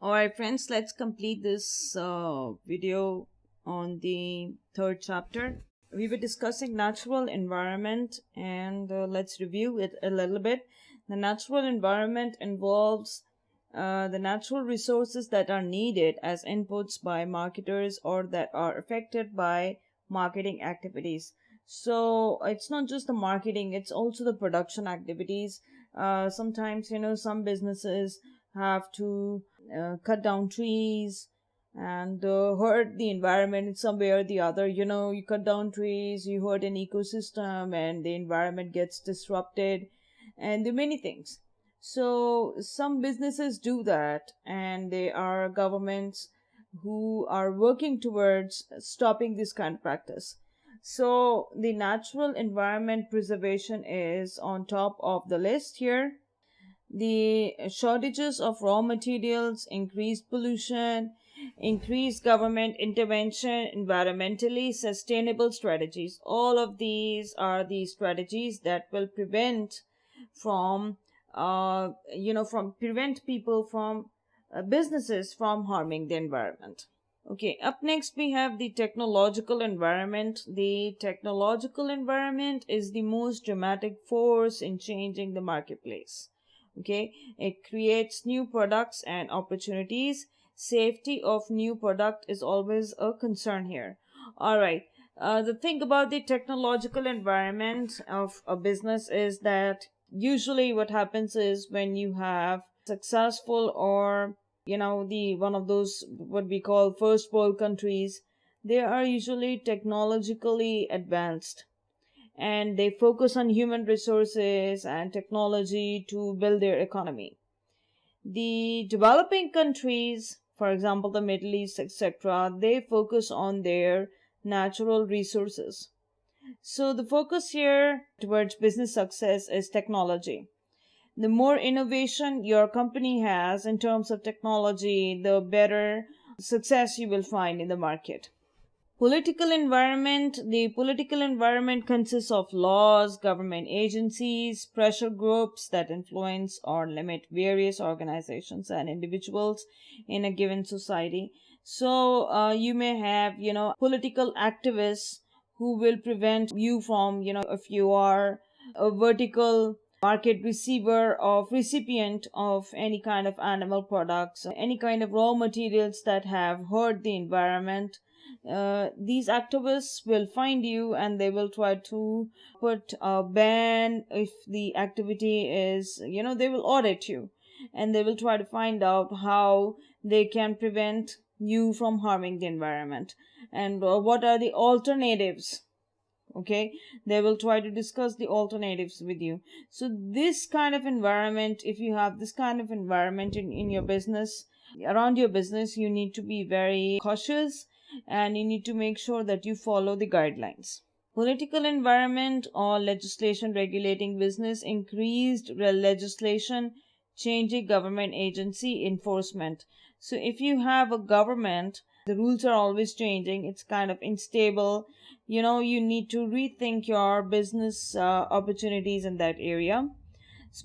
Alright friends, let's complete this video on the third chapter. We were discussing natural environment and let's review it a little bit. The natural environment involves the natural resources that are needed as inputs by marketers or that are affected by marketing activities. So it's not just the marketing, it's also the production activities. Sometimes, some businesses have to cut down trees and hurt the environment in some way or the other. You cut down trees, you hurt an ecosystem, and the environment gets disrupted, and there are many things. So some businesses do that, and there are governments who are working towards stopping this kind of practice. So the natural environment preservation is on top of the list here. The shortages of raw materials, increased pollution, increased government intervention, environmentally sustainable strategies. All of these are the strategies that will prevent from, prevent people from businesses from harming the environment. Okay, up next we have the technological environment. The technological environment is the most dramatic force in changing the marketplace. Okay, it creates new products and opportunities. Safety of new product is always a concern here. All right. The thing about the technological environment of a business is that usually what happens is when you have successful or the one of those what we call first world countries, they are usually technologically advanced and they focus on human resources and technology to build their economy. The developing countries, for example, the Middle East, etc., they focus on their natural resources. So the focus here towards business success is technology. The more innovation your company has in terms of technology, the better success you will find in the market. Political environment. The political environment consists of laws, government agencies, pressure groups that influence or limit various organizations and individuals in a given society. So you may have, political activists who will prevent you from, if you are a vertical market recipient of any kind of animal products, any kind of raw materials that have hurt the environment, these activists will find you and they will try to put a ban if the activity is, they will audit you and they will try to find out how they can prevent you from harming the environment and what are the alternatives. Okay, they will try to discuss the alternatives with you. So this kind of environment, if you have this kind of environment in your business, around your business, you need to be very cautious and you need to make sure that you follow the guidelines. Political environment or legislation regulating business. Increased legislation changing government agency enforcement. So if you have a government, the rules are always changing, it's kind of unstable, you need to rethink your business opportunities in that area.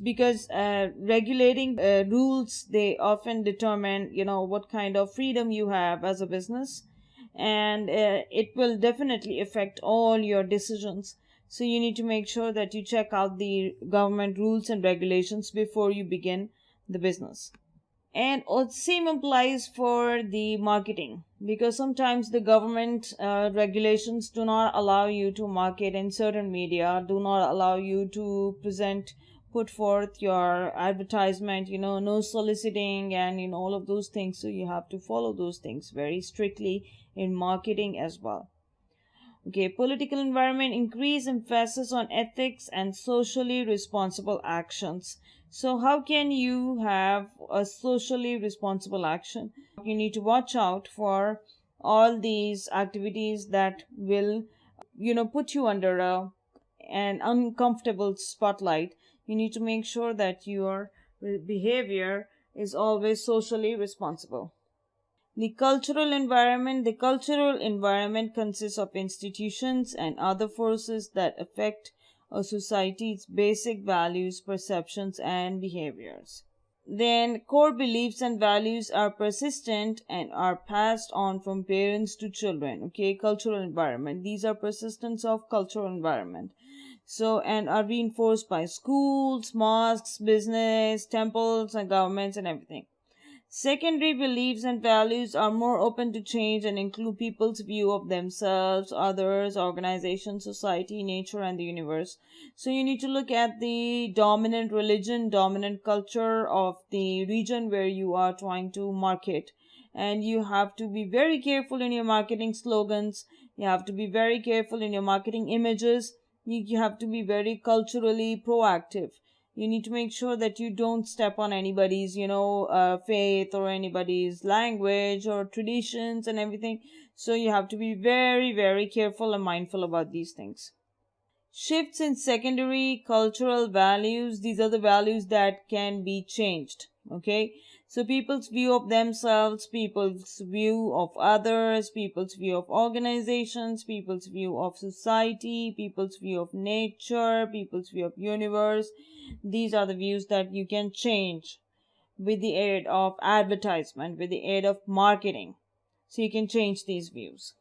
Because regulating rules, they often determine what kind of freedom you have as a business, and it will definitely affect all your decisions. So you need to make sure that you check out the government rules and regulations before you begin the business. And same applies for the marketing, because sometimes the government regulations do not allow you to market in certain media, do not allow you to put forth your advertisement, no soliciting and all of those things. So you have to follow those things very strictly in marketing as well. Okay, political environment. Increase emphasis on ethics and socially responsible actions. So how can you have a socially responsible action? You need to watch out for all these activities that will, put you under an uncomfortable spotlight. You need to make sure that your behavior is always socially responsible. The cultural environment. The cultural environment consists of institutions and other forces that affect a society's basic values, perceptions, and behaviors. Then core beliefs and values are persistent and are passed on from parents to children. Okay, cultural environment. These are persistence of cultural environment. So, and are reinforced by schools, mosques, business, temples, and governments and everything. Secondary beliefs and values are more open to change and include people's view of themselves, others, organizations, society, nature, and the universe. So you need to look at the dominant religion, dominant culture of the region where you are trying to market. And you have to be very careful in your marketing slogans. You have to be very careful in your marketing images. You have to be very culturally proactive. You need to make sure that you don't step on anybody's faith or anybody's language or traditions and everything. So you have to be very, very careful and mindful about these things. Shifts in secondary cultural values. These are the values that can be changed. Okay, so people's view of themselves, people's view of others, people's view of organizations, people's view of society, people's view of nature, people's view of universe. These are the views that you can change with the aid of advertisement, with the aid of marketing. So you can change these views.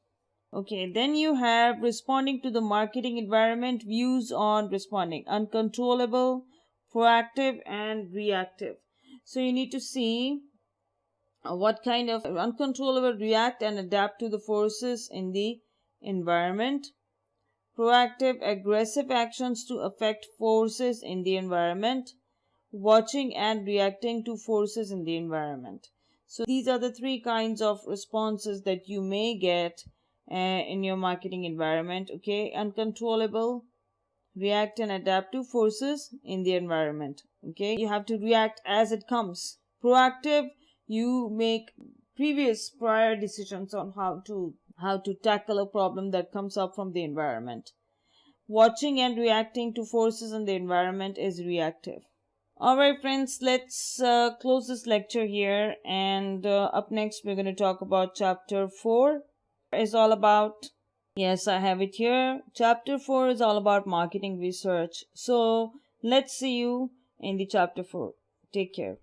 Okay, then you have responding to the marketing environment, views on responding, uncontrollable, proactive, and reactive. So you need to see what kind of uncontrollable, react and adapt to the forces in the environment. Proactive, aggressive actions to affect forces in the environment. Watching and reacting to forces in the environment. So these are the three kinds of responses that you may get in your marketing environment. Okay, uncontrollable, react and adapt to forces in the environment. Okay, you have to react as it comes. Proactive, you make prior decisions on how to tackle a problem that comes up from the environment. Watching and reacting to forces in the environment is reactive. Alright friends, let's close this lecture here, and up next we're going to talk about chapter 4. Is all about, yes, I have it here. Chapter 4 is all about marketing research. So let's see you in the chapter 4. Take care.